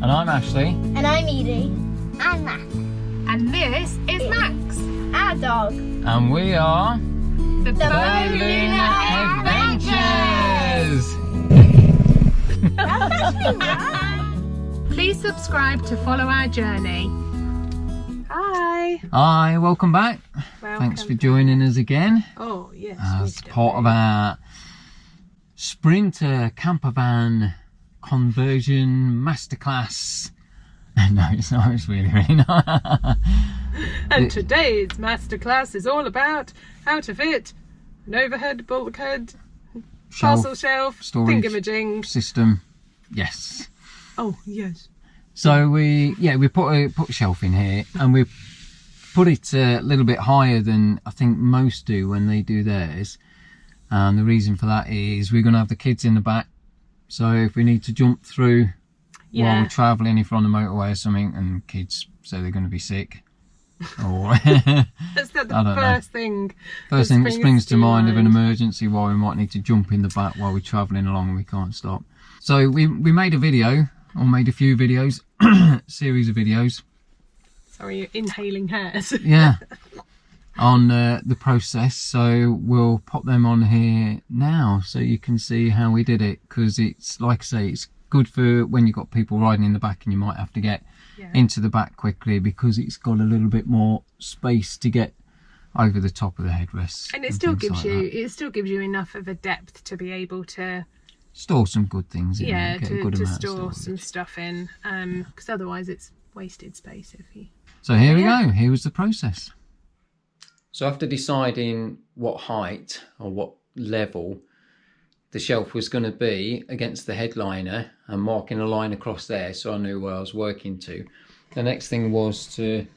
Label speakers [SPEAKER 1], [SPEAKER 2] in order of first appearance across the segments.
[SPEAKER 1] And I'm Ashley.
[SPEAKER 2] And I'm Edie. I'm Matt.
[SPEAKER 3] And this is Max,
[SPEAKER 2] our dog.
[SPEAKER 1] And we are
[SPEAKER 3] the
[SPEAKER 2] Balloon
[SPEAKER 1] Adventures!
[SPEAKER 2] That's actually right.
[SPEAKER 3] Please subscribe to follow our journey. Hi.
[SPEAKER 1] Hi, welcome back. Thanks for joining us again.
[SPEAKER 3] Oh, yes.
[SPEAKER 1] As part of our Sprinter Campervan conversion masterclass. No, it's not. It's really not.
[SPEAKER 3] And today's masterclass is all about how to fit an overhead, bulkhead, parcel shelf,
[SPEAKER 1] storage
[SPEAKER 3] thingamajig
[SPEAKER 1] system. Yes.
[SPEAKER 3] Oh, yes.
[SPEAKER 1] So we put a shelf in here, and we put it a little bit higher than I think most do when they do theirs. And the reason for that is we're going to have the kids in the back. So if we need to jump through while we're travelling, if we're on the motorway or something, and kids say they're going to be sick, or
[SPEAKER 3] That's the first thing.
[SPEAKER 1] First thing that springs to mind of an emergency while we might need to jump in the back while we're travelling along and we can't stop. So we made a video, or made a few videos, series of videos.
[SPEAKER 3] Sorry, you're inhaling hairs.
[SPEAKER 1] Yeah. On the process, so we'll pop them on here now so you can see how we did it, because it's, like I say, it's good for when you've got people riding in the back and you might have to get into the back quickly, because it's got a little bit more space to get over the top of the headrests,
[SPEAKER 3] and it still gives you enough of a depth to be able to
[SPEAKER 1] store some good things in
[SPEAKER 3] there,
[SPEAKER 1] get a good amount
[SPEAKER 3] store
[SPEAKER 1] of
[SPEAKER 3] some stuff in, because otherwise it's wasted space if you.
[SPEAKER 1] So here we go. Here was the process. So after deciding what height or what level the shelf was going to be against the headliner and marking a line across there so I knew where I was working to, the next thing was to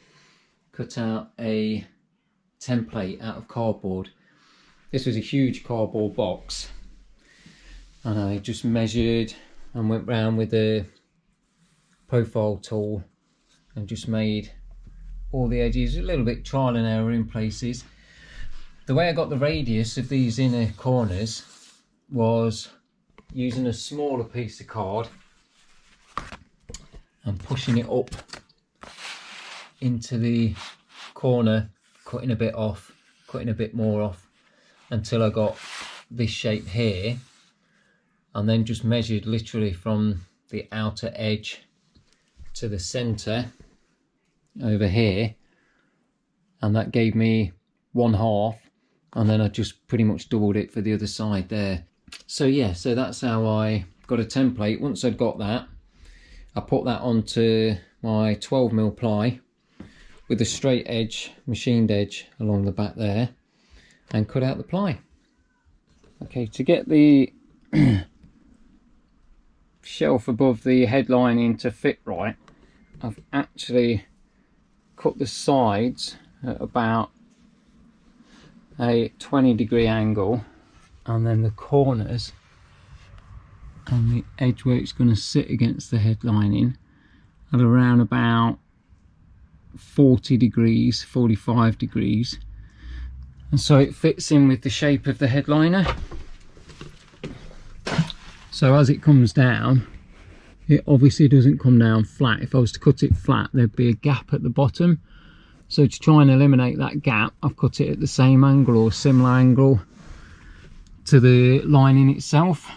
[SPEAKER 1] cut out a template out of cardboard. This was a huge cardboard box, and I just measured and went round with a profile tool and just made all the edges, a little bit trial and error in places. The way I got the radius of these inner corners was using a smaller piece of card and pushing it up into the corner, cutting a bit off, cutting a bit more off, until I got this shape here, and then just measured literally from the outer edge to the centre over here, and that gave me 1/2, and then I just pretty much doubled it for the other side there. So yeah, so that's how I got a template. Once I'd got that, I put that onto my 12mm ply with a straight edge, machined edge along the back there, and cut out the ply. Okay, to get the shelf above the headlining to fit right, I've actually cut the sides at about a 20-degree angle, and then the corners and the edge where it's going to sit against the headlining at around about 40 degrees, 45 degrees, and so it fits in with the shape of the headliner. So as it comes down, it obviously doesn't come down flat. If I was to cut it flat, there'd be a gap at the bottom. So to try and eliminate that gap, I've cut it at the same angle or similar angle to the lining itself.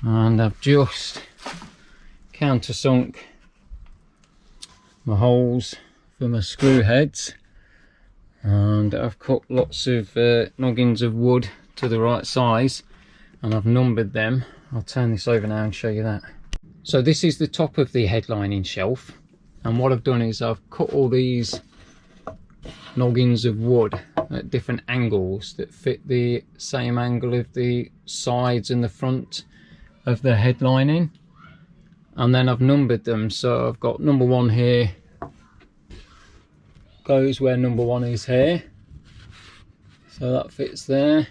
[SPEAKER 1] And I've just countersunk my holes for my screw heads. And I've cut lots of noggins of wood to the right size, and I've numbered them. I'll turn this over now and show you that. So this is the top of the headlining shelf, and what I've done is I've cut all these noggins of wood at different angles that fit the same angle of the sides and the front of the headlining, and then I've numbered them. So I've got number 1 here, goes where number 1 is here, so that fits there.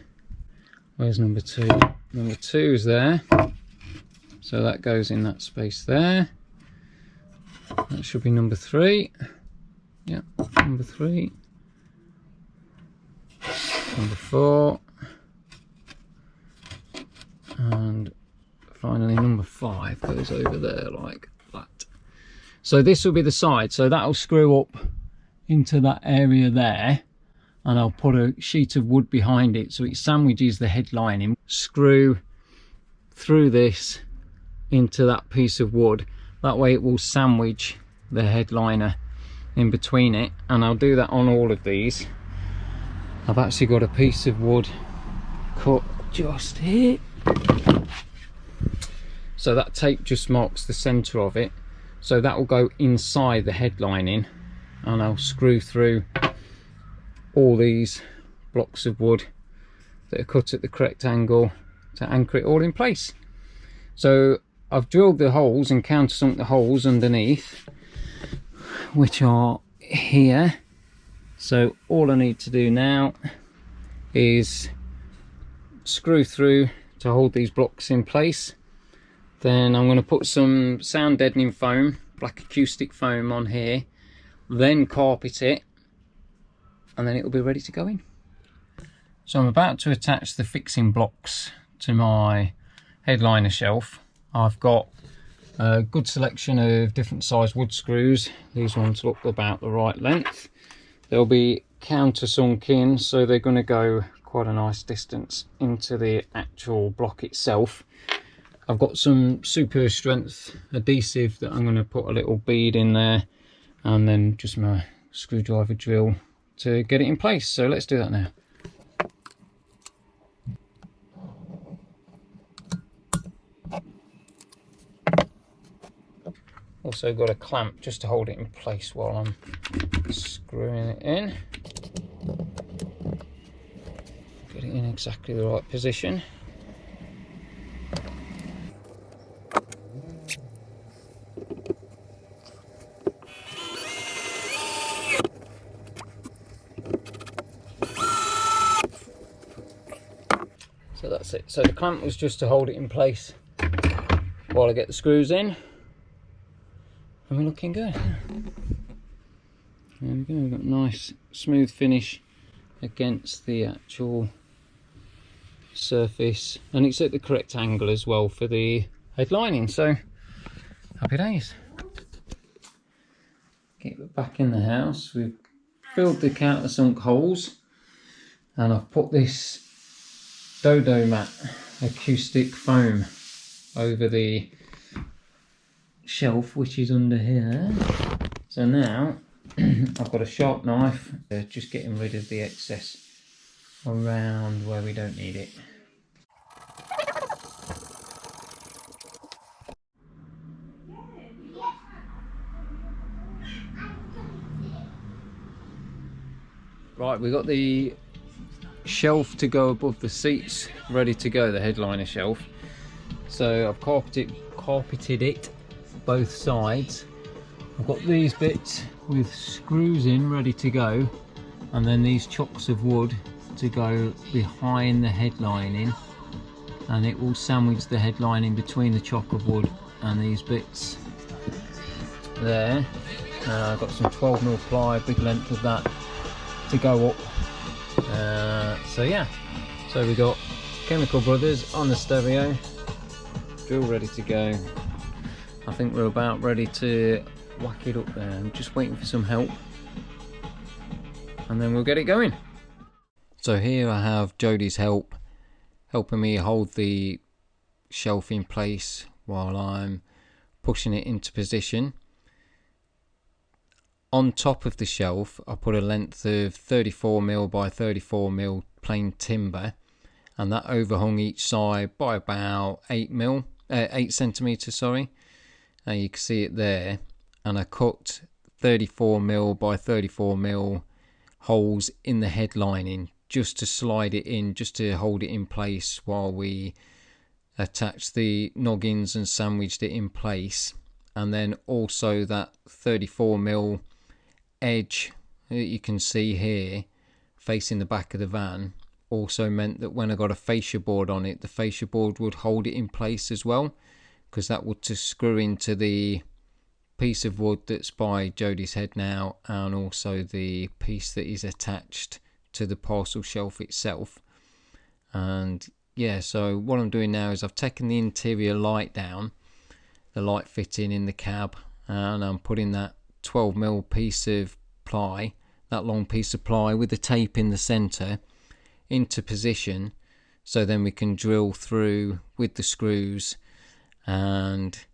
[SPEAKER 1] Where's number 2? Number 2 is there, so that goes in that space there. That should be number 3. Yeah, number 3. Number 4. And finally number 5 goes over there like that. So this will be the side, so that'll screw up into that area there, and I'll put a sheet of wood behind it so it sandwiches the headlining. Screw through this into that piece of wood, that way it will sandwich the headliner in between it, and I'll do that on all of these. I've actually got a piece of wood cut just here, so that tape just marks the center of it, so that will go inside the headlining, and I'll screw through all these blocks of wood that are cut at the correct angle to anchor it all in place. So I've drilled the holes and countersunk the holes underneath, which are here. So all I need to do now is screw through to hold these blocks in place. Then I'm going to put some sound deadening foam, black acoustic foam on here, then carpet it, and then it will be ready to go in. So I'm about to attach the fixing blocks to my headliner shelf. I've got a good selection of different size wood screws. These ones look about the right length. They'll be countersunk in, so they're going to go quite a nice distance into the actual block itself. I've got some super strength adhesive that I'm going to put a little bead in there, and then just my screwdriver drill to get it in place. So let's do that now. Also got a clamp just to hold it in place while I'm screwing it in. Get it in exactly the right position. So that's it. So the clamp was just to hold it in place while I get the screws in. And we're looking good. There we go, we've got a nice smooth finish against the actual surface, and it's at the correct angle as well for the headlining, so happy days. Get it back in the house. We've filled the countersunk holes, and I've put this Dodo mat acoustic foam over the shelf, which is under here. So now I've got a sharp knife, just getting rid of the excess around where we don't need it. Right, we've got the shelf to go above the seats ready to go, the headliner shelf. So I've carpeted it both sides. I've got these bits with screws in ready to go, and then these chunks of wood to go behind the headlining, and it will sandwich the headlining between the chock of wood and these bits there. I've got some 12mm ply, big length of that to go up. So yeah, so we got Chemical Brothers on the stereo, drill ready to go. I think we're about ready to whack it up there. I'm just waiting for some help, and then we'll get it going. So here I have Jodie's helping me hold the shelf in place while I'm pushing it into position. On top of the shelf I put a length of 34mm by 34mm plain timber, and that overhung each side by about 8 centimeters, sorry. And you can see it there, and I cut 34mm by 34mm holes in the headlining just to slide it in, just to hold it in place while we attached the noggins and sandwiched it in place. And then also that 34mm edge that you can see here facing the back of the van also meant that when I got a fascia board on it, the fascia board would hold it in place as well, because that would just screw into the piece of wood that's by Jodie's head now, and also the piece that is attached to the parcel shelf itself. And yeah, so what I'm doing now is I've taken the interior light down, the light fitting in the cab, and I'm putting that 12mm piece of ply, that long piece of ply with the tape in the center, into position, so then we can drill through with the screws and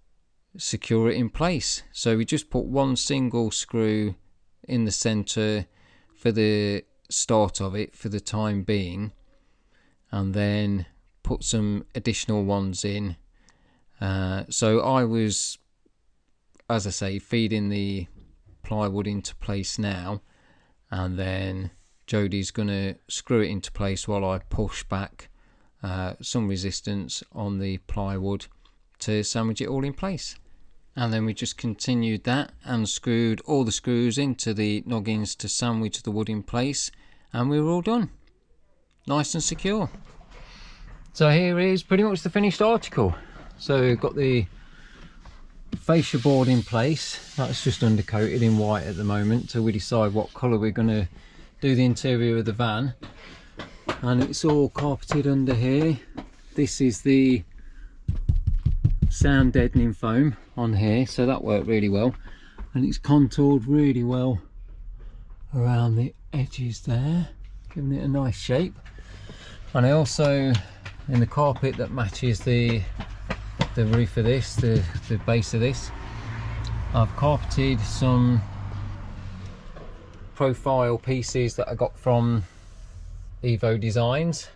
[SPEAKER 1] secure it in place. So we just put one single screw in the center for the start of it for the time being, and then put some additional ones in. So I was, as I say, feeding the plywood into place now, and then Jodie's gonna screw it into place while I push back some resistance on the plywood to sandwich it all in place. And then we just continued that and screwed all the screws into the noggins to sandwich the wood in place, and we were all done, nice and secure. So here is pretty much the finished article. So we've got the fascia board in place, that's just undercoated in white at the moment till we decide what colour we're going to do the interior of the van. And it's all carpeted under here. This is the sound deadening foam on here, so that worked really well, and it's contoured really well around the edges there, giving it a nice shape. And I also, in the carpet that matches the roof of this, the base of this, I've carpeted some profile pieces that I got from Evo Designs,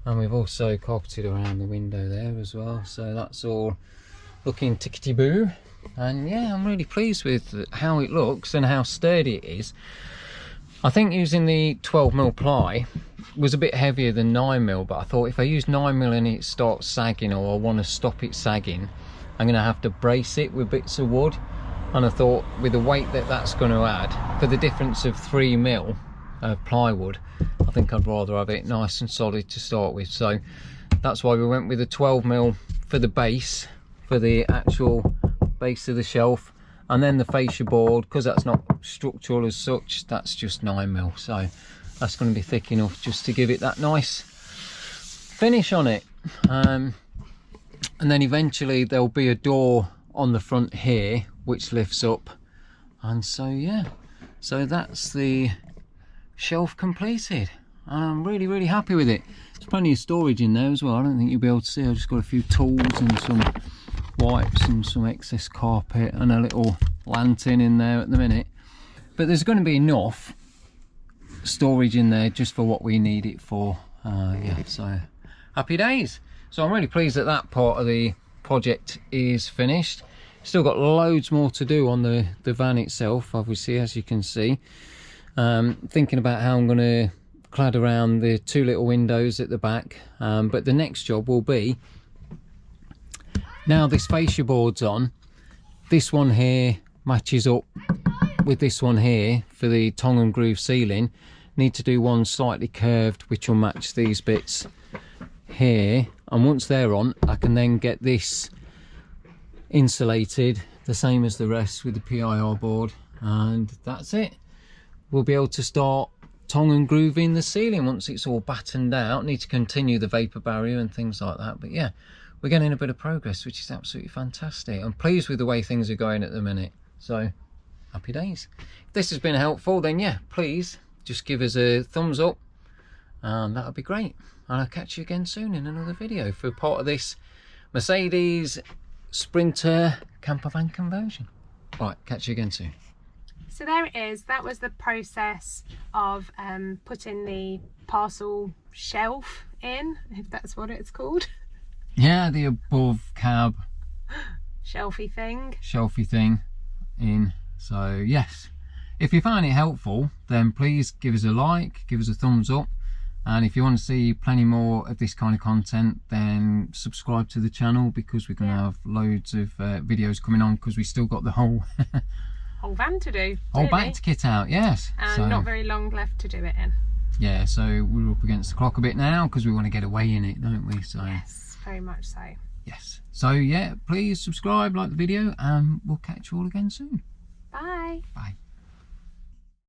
[SPEAKER 1] and we've also carpeted around the window there as well, so that's all looking tickety boo. And yeah, I'm really pleased with how it looks and how sturdy it is. I think using the 12mm ply was a bit heavier than 9mm, but I thought if I use 9mm and it starts sagging, or I want to stop it sagging, I'm going to have to brace it with bits of wood. And I thought with the weight that that's going to add, for the difference of 3mm of plywood, I think I'd rather have it nice and solid to start with. So that's why we went with a 12mm for the base, for the actual base of the shelf, and then the fascia board, because that's not structural as such, that's just 9mm. So that's going to be thick enough just to give it that nice finish on it. And then eventually there'll be a door on the front here which lifts up, and so yeah, so that's the shelf completed, and I'm really happy with it. There's plenty of storage in there as well. I don't think you'll be able to see. I've just got a few tools and some wipes and some excess carpet and a little lantern in there at the minute, but there's going to be enough storage in there just for what we need it for. Yeah, so happy days. So I'm really pleased that that part of the project is finished. Still got loads more to do on the van itself, obviously, as you can see. Thinking about how I'm going to clad around the two little windows at the back, but the next job will be, now this fascia board's on, this one here matches up with this one here for the tongue and groove ceiling. Need to do one slightly curved which will match these bits here, and once they're on I can then get this insulated the same as the rest with the PIR board, and that's it. We'll be able to start tongue and grooving the ceiling once it's all battened out. Need to continue the vapor barrier and things like that, but yeah, we're getting a bit of progress, which is absolutely fantastic. I'm pleased with the way things are going at the minute, so happy days. If this has been helpful, then yeah, please just give us a thumbs up, and that would be great. And I'll catch you again soon in another video for part of this Mercedes Sprinter campervan conversion. Right, catch you again soon.
[SPEAKER 3] So there it is. That was the process of putting the parcel shelf in, if that's what it's called.
[SPEAKER 1] Yeah, the above cab
[SPEAKER 3] Shelfy thing
[SPEAKER 1] in. So yes, if you find it helpful, then please give us a like, give us a thumbs up, and if you want to see plenty more of this kind of content, then subscribe to the channel, because we're going to have loads of videos coming on, because we still got the whole
[SPEAKER 3] whole van to do,
[SPEAKER 1] whole back to kit out. Yes,
[SPEAKER 3] and
[SPEAKER 1] so
[SPEAKER 3] not very long left to do it in.
[SPEAKER 1] Yeah, so we're up against the clock a bit now, because we want to get away in it, don't we? So
[SPEAKER 3] yes, very much so.
[SPEAKER 1] Yes, so yeah, please subscribe, like the video, and we'll catch you all again soon.
[SPEAKER 3] Bye.
[SPEAKER 1] Bye.